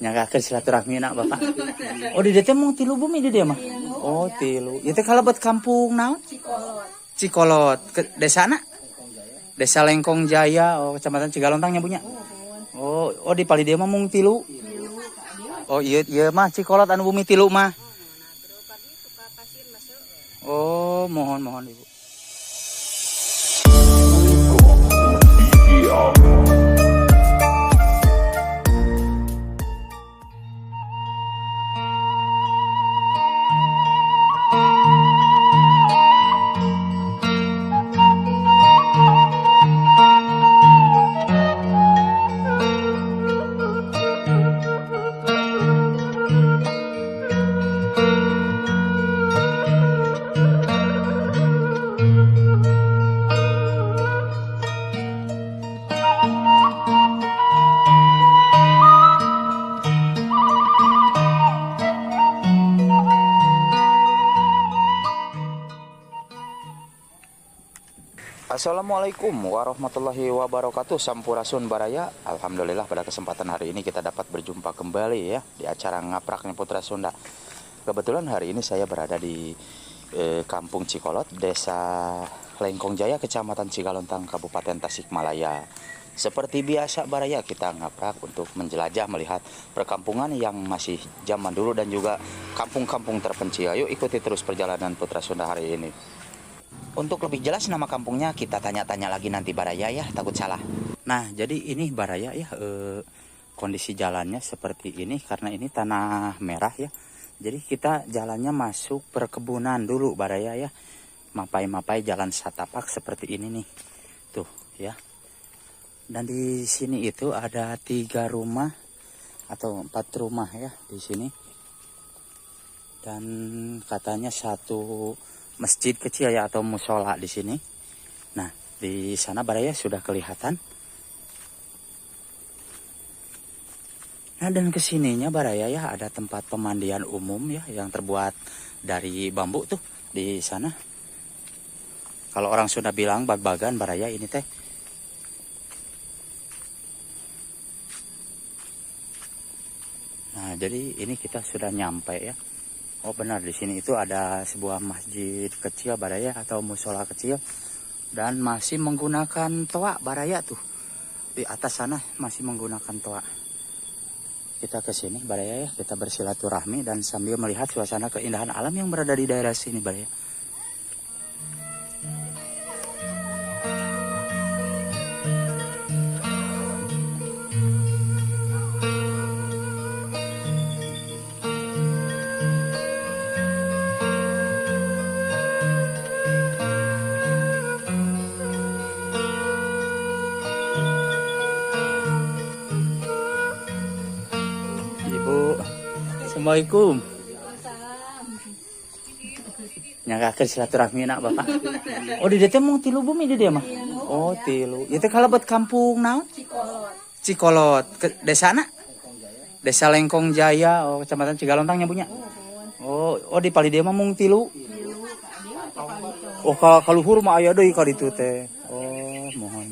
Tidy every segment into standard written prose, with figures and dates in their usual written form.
Nyangkakeun silaturahmi nak Bapak. Oh di dieu teh mung tilu bumi di dieu mah. Oh tilu. Ieu teh kalebet kampung naon? Cikolot. Desana? Desa Lengkong Jaya, oh Kecamatan Cigalontang nyabunya. Oh di pali dieu mah mung tilu. Oh ieu mah Cikolot anu bumi tilu mah. Oh mohon Ibu. Assalamualaikum warahmatullahi wabarakatuh. Sampurasun Baraya. Alhamdulillah pada kesempatan hari ini kita dapat berjumpa kembali ya di acara Ngapraknya Putra Sunda. Kebetulan hari ini saya berada di Kampung Cikolot, Desa Lengkong Jaya, Kecamatan Cigalontang, Kabupaten Tasikmalaya. Seperti biasa Baraya, kita ngaprak untuk menjelajah melihat perkampungan yang masih zaman dulu dan juga kampung-kampung terpencil. Yuk ikuti terus perjalanan Putra Sunda hari ini. Untuk lebih jelas nama kampungnya kita tanya-tanya lagi nanti Baraya ya, takut salah. Nah jadi ini Baraya ya, kondisi jalannya seperti ini karena ini tanah merah ya. Jadi kita jalannya masuk perkebunan dulu Baraya ya. Mapai-mapai jalan satapak seperti ini nih. Tuh ya. Dan di sini itu ada 3 rumah atau 4 rumah ya di sini. Dan katanya satu masjid kecil ya atau musola di sini. Nah, di sana Baraya sudah kelihatan. Nah, dan kesininya Baraya ya ada tempat pemandian umum ya yang terbuat dari bambu tuh di sana. Kalau orang Sunda bilang bag-bagan Baraya ini teh. Nah, jadi ini kita sudah nyampe ya. Oh benar, di sini itu ada sebuah masjid kecil Baraya atau musola kecil dan masih menggunakan toa Baraya tuh. Di atas sana masih menggunakan toa. Kita ke sini Baraya ya, kita bersilaturahmi dan sambil melihat suasana keindahan alam yang berada di daerah sini Baraya. Assalamualaikum. Nyangkakeun silaturahmi nak Bapak. Oh di dieu teh mung tilu bumi di dieu mah. Oh tilu. Ieu teh kalebet kampung naon? Cikolot. Desana? Desa Lengkong Jaya, oh Kecamatan Cigalontang nyabunya. Oh di pali dieu mah mung tilu. Oh kaluhur mah aya deui ka ditu teh. Oh mohon.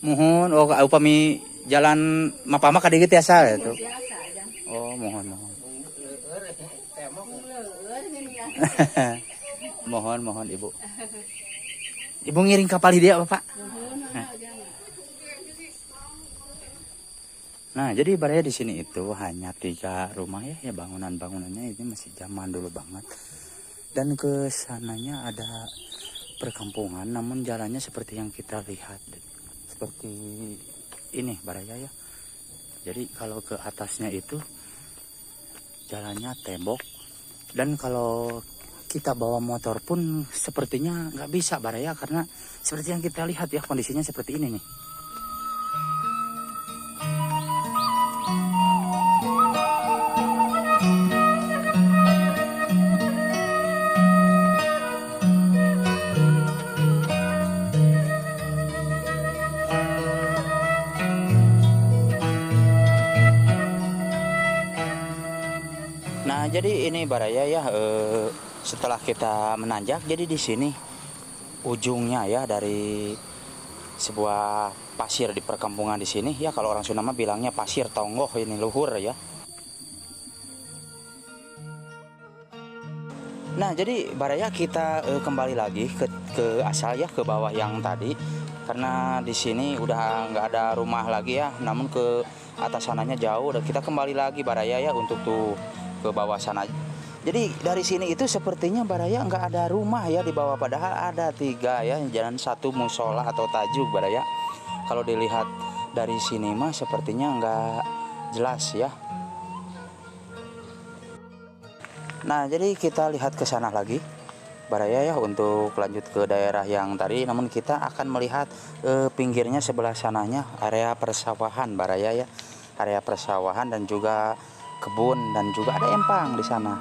Mohon. Oh upami jalan mapama ka dieu tiasa itu. Oh mohon. mohon Ibu. Ibu ngiring kapal dia Bapak. Nah jadi Baraya di sini itu hanya 3 rumah ya bangunan-bangunannya ini masih zaman dulu banget. Dan ke sananya ada perkampungan namun jalannya seperti yang kita lihat. Seperti ini Baraya ya. Jadi kalau ke atasnya itu jalannya tembok dan kalau kita bawa motor pun sepertinya nggak bisa Baraya karena seperti yang kita lihat ya kondisinya seperti ini nih. Nah jadi ini Baraya ya setelah kita menanjak jadi di sini ujungnya ya dari sebuah pasir di perkampungan di sini ya, kalau orang Sunda mah bilangnya pasir tonggoh, ini luhur ya. Nah, jadi Baraya kita kembali lagi ke asal ya, ke bawah yang tadi, karena di sini udah nggak ada rumah lagi ya, namun ke atas sananya jauh, dan kita kembali lagi Baraya ya untuk tuh ke bawah sana. Jadi dari sini itu sepertinya Baraya nggak ada rumah ya di bawah, padahal ada 3 ya, jalan 1 musola atau tajuk Baraya. Kalau dilihat dari sini mah sepertinya nggak jelas ya. Nah, jadi kita lihat ke sana lagi Baraya ya untuk lanjut ke daerah yang tadi, namun kita akan melihat pinggirnya sebelah sananya area persawahan Baraya ya. Area persawahan dan juga kebun, dan juga ada empang di sana.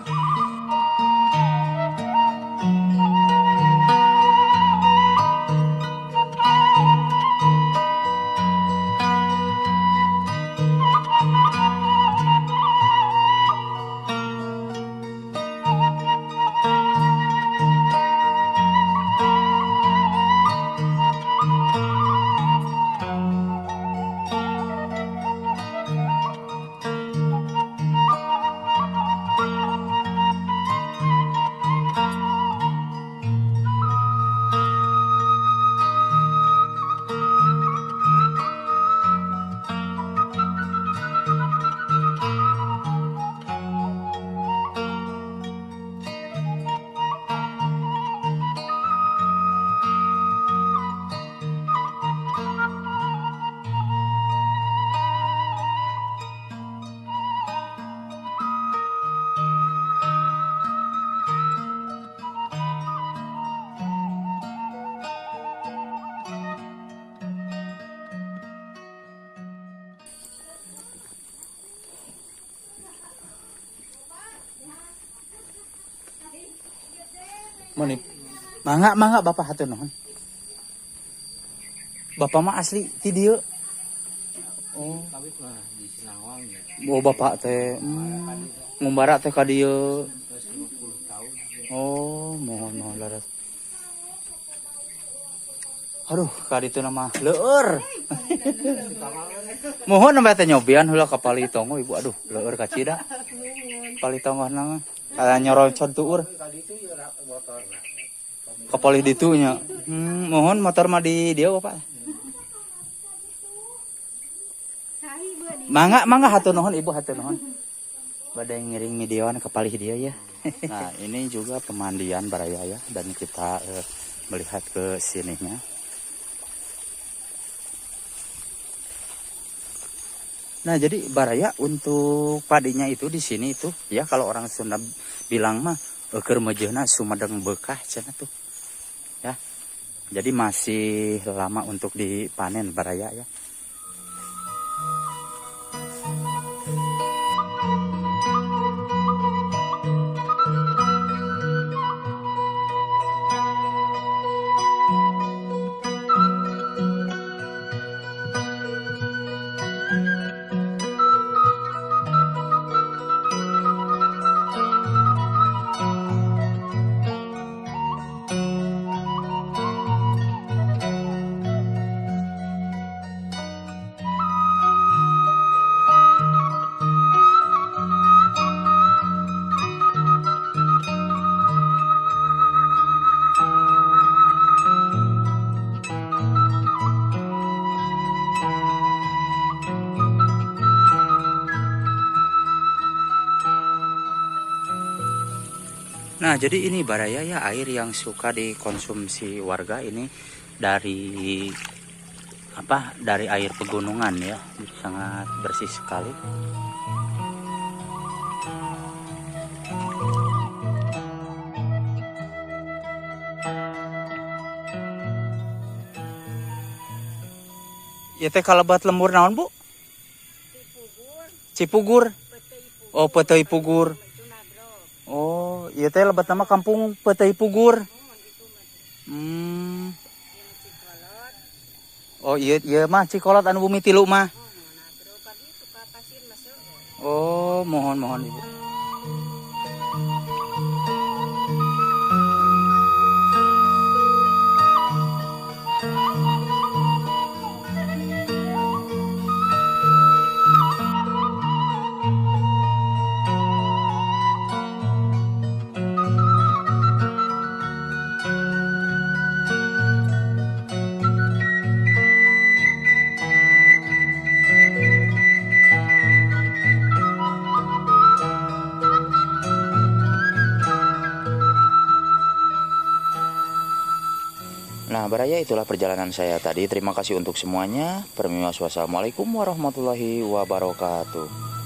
Monip. Mangga Bapak hatur nuhun. Bapak mah asli ti dieu. Oh. Oh, Bapak teh ngumbara teh ka dieu. Oh, mohon laras. Aduh, ka ditu nama leueur. Mohon nembe teh nyobian heula ka Palitongo Ibu. Aduh, leueur ka cida. Palitongo na nyorocon tuur. Kapalih ditunya. Mohon motor mah di dia Bapak. Mangga hatur nuhun Ibu, hatur nuhun. Badai ngiring midioan kapalih dia ya. Nah, ini juga pemandian Baraya ya, dan kita melihat ke sininya. Nah, jadi Baraya untuk padinya itu di sini itu ya, kalau orang Sunda bilang mah keur mejeuna Sumedang bekah cenah tuh. Ya. Jadi masih lama untuk dipanen Baraya ya. Nah, jadi ini Baraya ya, air yang suka dikonsumsi warga ini dari dari air pegunungan ya, sangat bersih sekali. Ya teh kalabat lembur naon Bu? Cipugur. Oh, Peteuy Pugur. Oh, iya teh lebat nama kampung Peteuy Pugur. Oh iya mah Cikolot anu bumi tilu mah. Oh, mohon Ibu. Nah, Baraya, itulah perjalanan saya tadi. Terima kasih untuk semuanya. Permiwas, wassalamualaikum warahmatullahi wabarakatuh.